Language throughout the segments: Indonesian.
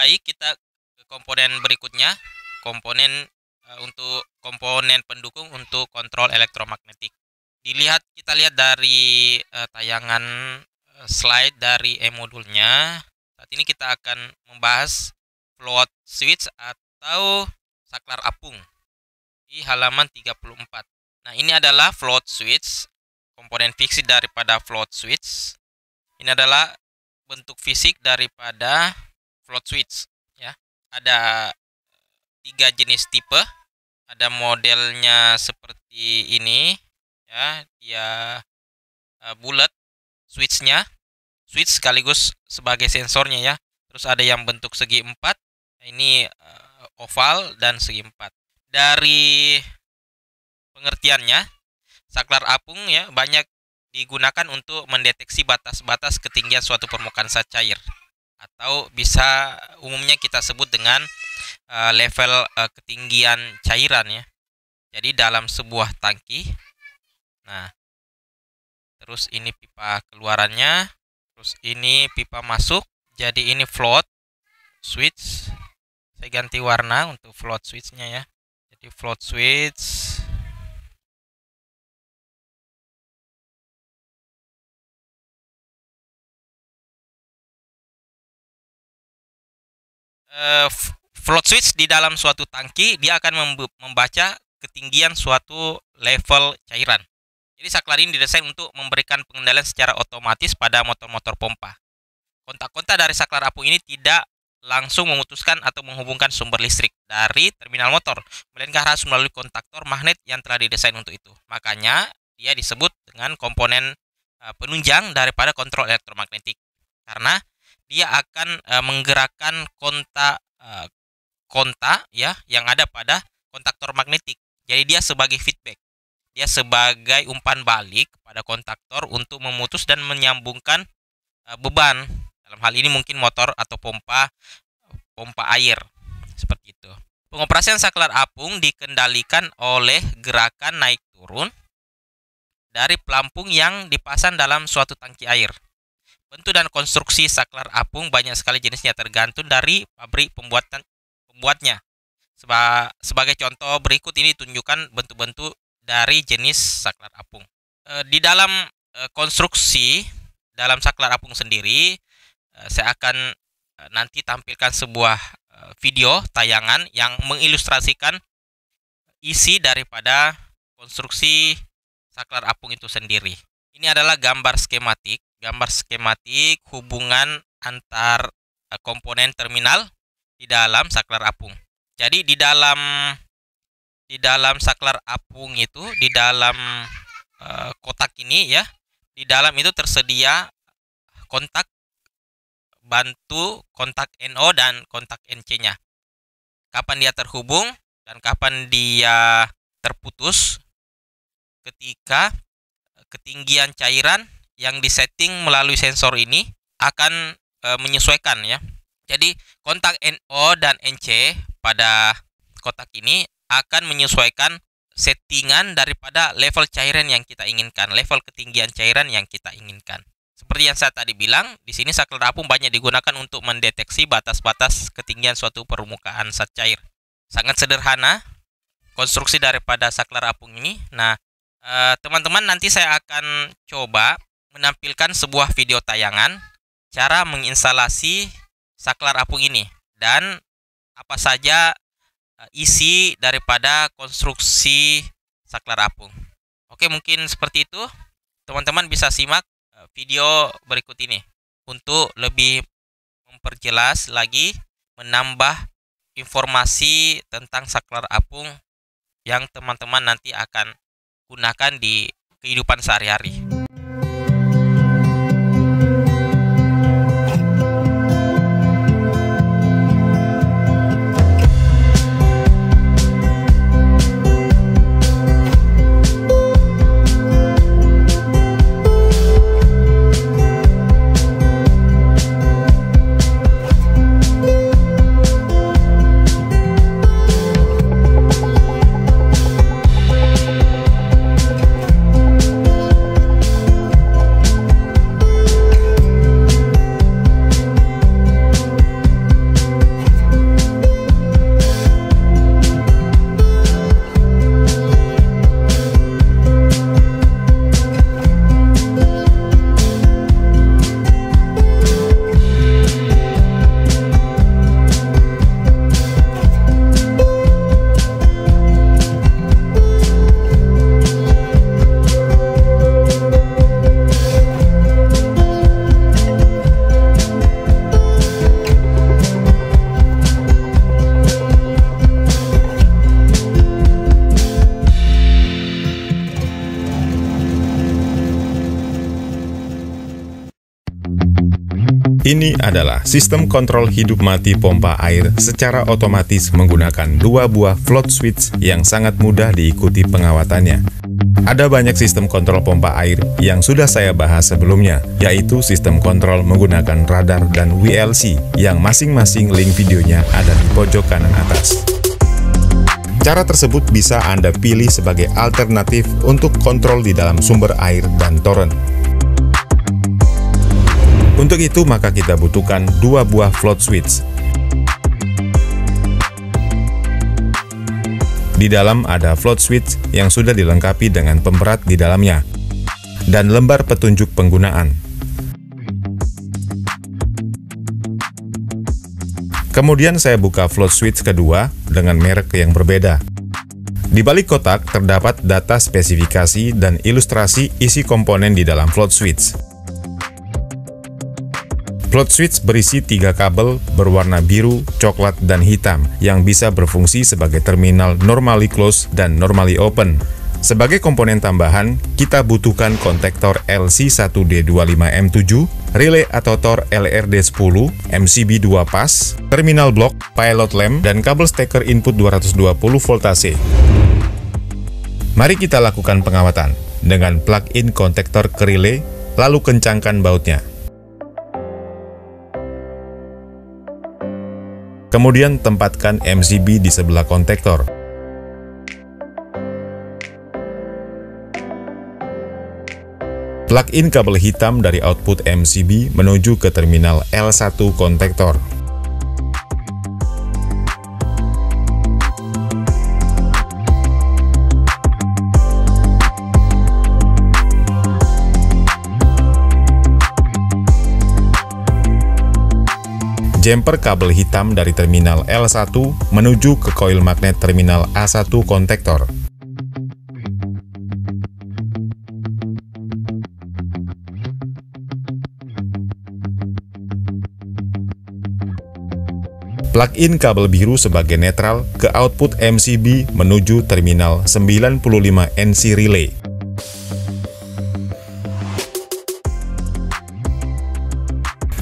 Baik, kita ke komponen berikutnya, untuk komponen pendukung untuk kontrol elektromagnetik. Kita lihat dari tayangan slide dari e-modulnya. Saat ini kita akan membahas float switch atau saklar apung di halaman 34. Nah, ini adalah float switch, komponen fisik daripada float switch. Ini adalah bentuk fisik daripada float switch, ya. Ada 3 jenis tipe. Ada modelnya seperti ini, ya. Dia bulat switchnya, switch sekaligus sebagai sensornya, ya. Terus ada yang bentuk segi 4. Ini oval dan segi 4. Dari pengertiannya, saklar apung, ya, banyak digunakan untuk mendeteksi batas-batas ketinggian suatu permukaan zat cair, atau bisa umumnya kita sebut dengan level ketinggian cairan, ya. Jadi dalam sebuah tangki. Nah, terus ini pipa keluarannya, terus ini pipa masuk. Jadi ini float switch. Saya ganti warna untuk float switchnya, ya. Jadi float switch. Float switch di dalam suatu tangki, dia akan membaca ketinggian suatu level cairan. Jadi saklar ini didesain untuk memberikan pengendalian secara otomatis pada motor-motor pompa. Kontak-kontak dari saklar apung ini tidak langsung memutuskan atau menghubungkan sumber listrik dari terminal motor, melainkan harus melalui kontaktor magnet yang telah didesain untuk itu. Makanya dia disebut dengan komponen penunjang daripada kontrol elektromagnetik, karena dia akan menggerakkan kontak, ya, yang ada pada kontaktor magnetik. Jadi dia sebagai feedback, dia sebagai umpan balik pada kontaktor untuk memutus dan menyambungkan beban. Dalam hal ini mungkin motor atau pompa air, seperti itu. Pengoperasian saklar apung dikendalikan oleh gerakan naik turun dari pelampung yang dipasang dalam suatu tangki air. Bentuk dan konstruksi saklar apung banyak sekali jenisnya, tergantung dari pabrik pembuatnya. Sebagai contoh berikut ini tunjukkan bentuk-bentuk dari jenis saklar apung. Di dalam konstruksi dalam saklar apung sendiri, saya akan nanti tampilkan sebuah video tayangan yang mengilustrasikan isi daripada konstruksi saklar apung itu sendiri. Ini adalah gambar skematik hubungan antar komponen terminal di dalam saklar apung. Jadi di dalam saklar apung itu, di dalam kotak ini, ya, di dalam itu tersedia kontak bantu, kontak NO dan kontak NC-nya. Kapan dia terhubung dan kapan dia terputus ketika ketinggian cairan yang disetting melalui sensor ini akan menyesuaikan, ya. Jadi kontak NO dan NC pada kotak ini akan menyesuaikan settingan daripada level cairan yang kita inginkan, level ketinggian cairan yang kita inginkan. Seperti yang saya tadi bilang, di sini saklar apung banyak digunakan untuk mendeteksi batas-batas ketinggian suatu permukaan zat cair. Sangat sederhana konstruksi daripada saklar apung ini. Nah, teman-teman, nanti saya akan coba menampilkan sebuah video tayangan cara menginstalasi saklar apung ini dan apa saja isi daripada konstruksi saklar apung. Oke, mungkin seperti itu. Teman-teman bisa simak video berikut ini untuk lebih memperjelas lagi, menambah informasi tentang saklar apung yang teman-teman nanti akan gunakan di kehidupan sehari-hari. Ini adalah sistem kontrol hidup mati pompa air secara otomatis menggunakan 2 buah float switch yang sangat mudah diikuti pengawatannya. Ada banyak sistem kontrol pompa air yang sudah saya bahas sebelumnya, yaitu sistem kontrol menggunakan radar dan WLC yang masing-masing link videonya ada di pojok kanan atas. Cara tersebut bisa Anda pilih sebagai alternatif untuk kontrol di dalam sumber air dan toren. Untuk itu maka kita butuhkan 2 buah float switch. Di dalam ada float switch yang sudah dilengkapi dengan pemberat di dalamnya dan lembar petunjuk penggunaan. Kemudian saya buka float switch kedua dengan merek yang berbeda. Di balik kotak terdapat data spesifikasi dan ilustrasi isi komponen di dalam float switch. Float switch berisi 3 kabel berwarna biru, coklat, dan hitam yang bisa berfungsi sebagai terminal normally closed dan normally open. Sebagai komponen tambahan, kita butuhkan kontaktor LC1D25M7, relay atau Tor LRD10, MCB 2 pas, terminal blok, pilot lamp, dan kabel steker input 220 voltase. Mari kita lakukan pengawatan dengan plug-in kontaktor ke relay, lalu kencangkan bautnya. Kemudian tempatkan MCB di sebelah kontaktor. Plug-in kabel hitam dari output MCB menuju ke terminal L1 kontaktor. Jumper kabel hitam dari terminal L1 menuju ke koil magnet terminal A1 kontaktor. Plug-in kabel biru sebagai netral ke output MCB menuju terminal 95 NC relay.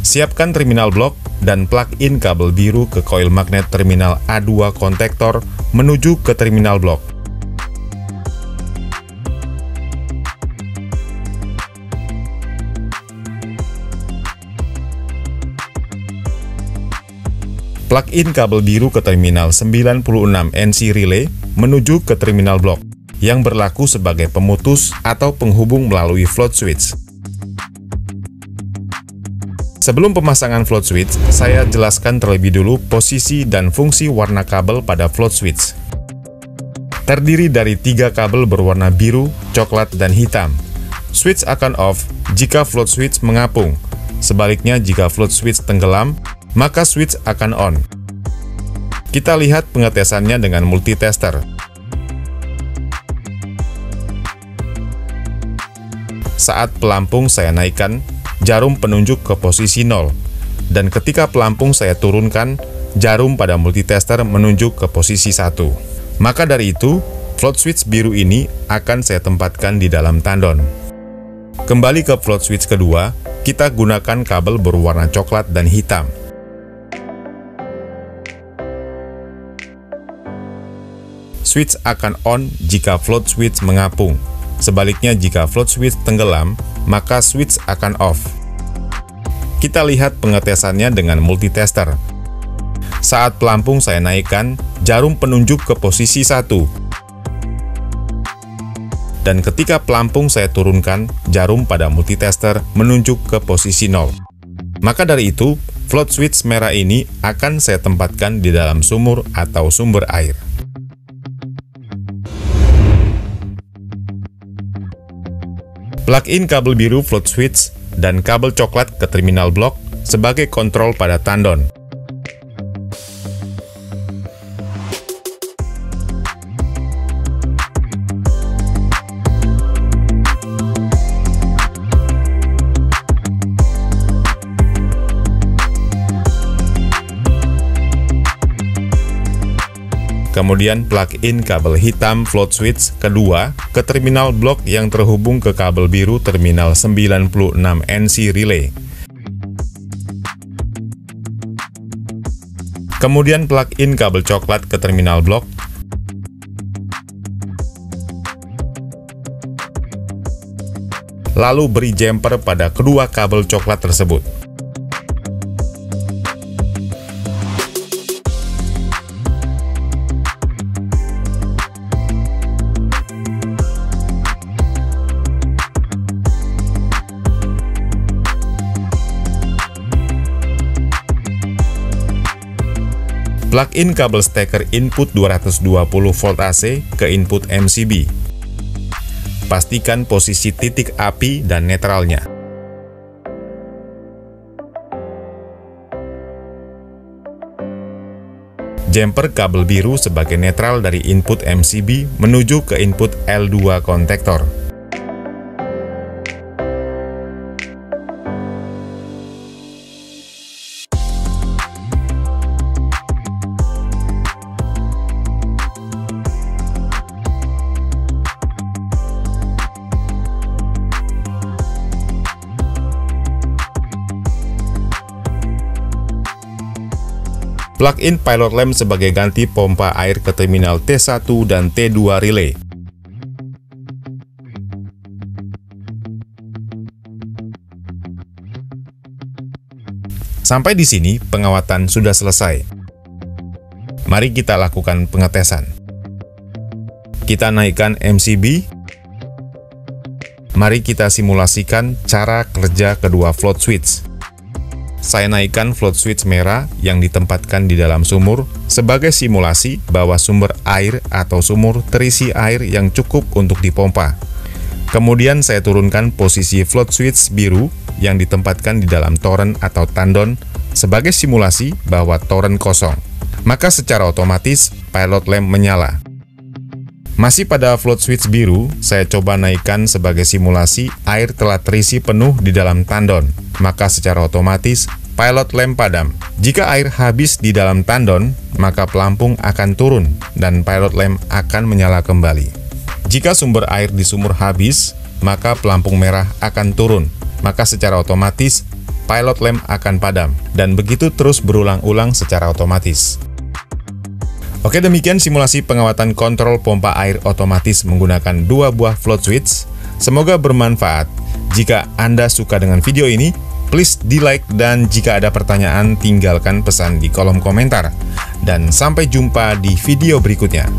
Siapkan terminal blok dan plug-in kabel biru ke koil magnet terminal A2 kontaktor menuju ke terminal blok. Plug-in kabel biru ke terminal 96 NC relay menuju ke terminal blok yang berlaku sebagai pemutus atau penghubung melalui float switch. Sebelum pemasangan float switch, saya jelaskan terlebih dulu posisi dan fungsi warna kabel pada float switch. Terdiri dari 3 kabel berwarna biru, coklat, dan hitam. Switch akan off jika float switch mengapung. Sebaliknya, jika float switch tenggelam, maka switch akan on. Kita lihat pengetesannya dengan multitester. Saat pelampung saya naikkan, jarum penunjuk ke posisi 0, dan ketika pelampung saya turunkan, jarum pada multitester menunjuk ke posisi 1. Maka dari itu, float switch biru ini akan saya tempatkan di dalam tandon. Kembali ke float switch kedua, kita gunakan kabel berwarna coklat dan hitam. Switch akan on jika float switch mengapung. Sebaliknya, jika float switch tenggelam, maka switch akan off. Kita lihat pengetesannya dengan multitester. Saat pelampung saya naikkan, jarum penunjuk ke posisi 1. Dan ketika pelampung saya turunkan, jarum pada multitester menunjuk ke posisi 0. Maka dari itu, float switch merah ini akan saya tempatkan di dalam sumur atau sumber air. Plug-in kabel biru float switch dan kabel coklat ke terminal blok sebagai kontrol pada tandon. Kemudian plug-in kabel hitam float switch kedua ke terminal blok yang terhubung ke kabel biru terminal 96 NC relay. Kemudian plug-in kabel coklat ke terminal blok. Lalu beri jumper pada kedua kabel coklat tersebut. Plug-in kabel steker input 220 volt AC ke input MCB. Pastikan posisi titik api dan netralnya. Jumper kabel biru sebagai netral dari input MCB menuju ke input L2 kontaktor. Plug-in pilot lamp sebagai ganti pompa air ke terminal T1 dan T2 relay. Sampai di sini pengawatan sudah selesai. Mari kita lakukan pengetesan. Kita naikkan MCB. Mari kita simulasikan cara kerja kedua float switch. Saya naikkan float switch merah yang ditempatkan di dalam sumur sebagai simulasi bahwa sumber air atau sumur terisi air yang cukup untuk dipompa. Kemudian saya turunkan posisi float switch biru yang ditempatkan di dalam toren atau tandon sebagai simulasi bahwa toren kosong. Maka secara otomatis pilot lamp menyala. Masih pada float switch biru, saya coba naikkan sebagai simulasi air telah terisi penuh di dalam tandon, maka secara otomatis pilot lamp padam. Jika air habis di dalam tandon, maka pelampung akan turun dan pilot lamp akan menyala kembali. Jika sumber air di sumur habis, maka pelampung merah akan turun, maka secara otomatis pilot lamp akan padam, dan begitu terus berulang-ulang secara otomatis. Oke, demikian simulasi pengawatan kontrol pompa air otomatis menggunakan 2 buah float switch. Semoga bermanfaat. Jika Anda suka dengan video ini, please di-like, dan jika ada pertanyaan tinggalkan pesan di kolom komentar. Dan sampai jumpa di video berikutnya.